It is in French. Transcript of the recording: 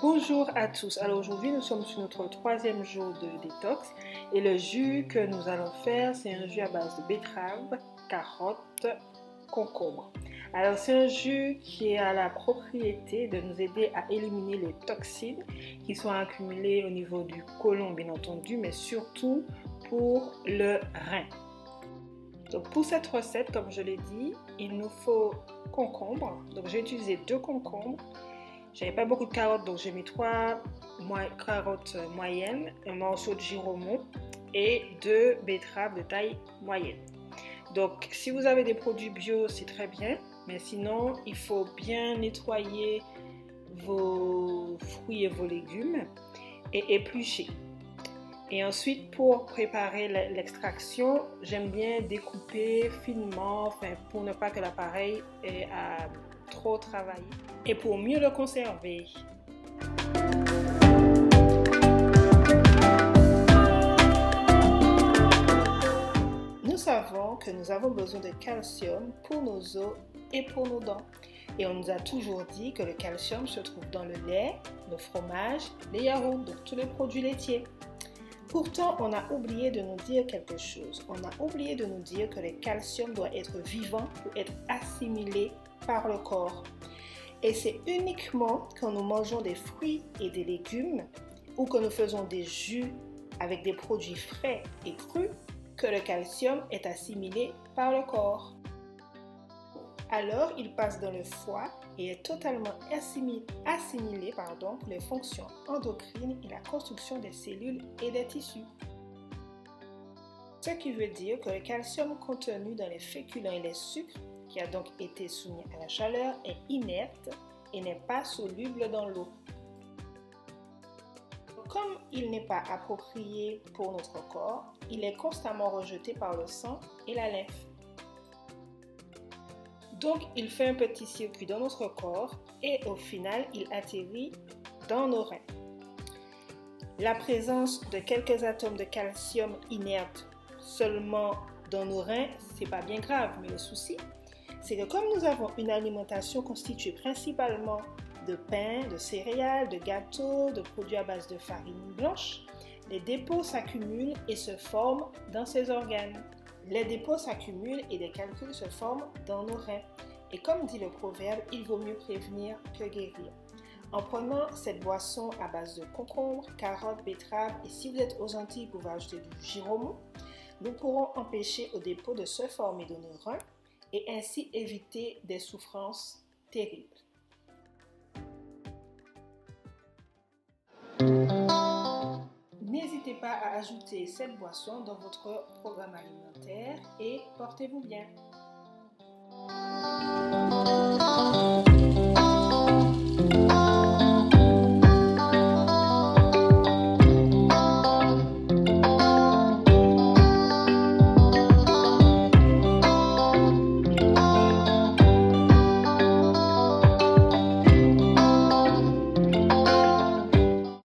Bonjour à tous, alors aujourd'hui nous sommes sur notre troisième jour de détox et le jus que nous allons faire c'est un jus à base de betterave, carotte, concombre. Alors c'est un jus qui a la propriété de nous aider à éliminer les toxines qui sont accumulées au niveau du côlon bien entendu, mais surtout pour le rein. Donc pour cette recette, comme je l'ai dit, il nous faut concombre. Donc j'ai utilisé 2 concombres. J'avais pas beaucoup de carottes, donc j'ai mis 3 carottes moyennes, un morceau de giromont et 2 betteraves de taille moyenne. Donc si vous avez des produits bio, c'est très bien, mais sinon il faut bien nettoyer vos fruits et vos légumes et éplucher. Et ensuite, pour préparer l'extraction, j'aime bien découper finement, pour ne pas que l'appareil ait à trop travailler et pour mieux le conserver. Nous savons que nous avons besoin de calcium pour nos os et pour nos dents. Et on nous a toujours dit que le calcium se trouve dans le lait, le fromage, les yaourts, donc tous les produits laitiers. Pourtant, on a oublié de nous dire quelque chose. On a oublié de nous dire que le calcium doit être vivant pour être assimilé par le corps. Et c'est uniquement quand nous mangeons des fruits et des légumes ou que nous faisons des jus avec des produits frais et crus que le calcium est assimilé par le corps. Alors, il passe dans le foie et est totalement assimilé pour les fonctions endocrines et la construction des cellules et des tissus. Ce qui veut dire que le calcium contenu dans les féculents et les sucres, qui a donc été soumis à la chaleur, est inerte et n'est pas soluble dans l'eau. Comme il n'est pas approprié pour notre corps, il est constamment rejeté par le sang et la lymphe. Donc, il fait un petit circuit dans notre corps et au final, il atterrit dans nos reins. La présence de quelques atomes de calcium inertes seulement dans nos reins, c'est pas bien grave, mais le souci, c'est que comme nous avons une alimentation constituée principalement de pain, de céréales, de gâteaux, de produits à base de farine blanche, les dépôts s'accumulent et se forment dans ces organes. Les dépôts s'accumulent et des calculs se forment dans nos reins. Et comme dit le proverbe, il vaut mieux prévenir que guérir. En prenant cette boisson à base de concombre, carottes, betteraves et si vous êtes aux Antilles, vous pouvez ajouter du giromont, nous pourrons empêcher au dépôt de se former dans nos reins et ainsi éviter des souffrances terribles. N'hésitez pas à ajouter cette boisson dans votre programme alimentaire et portez-vous bien.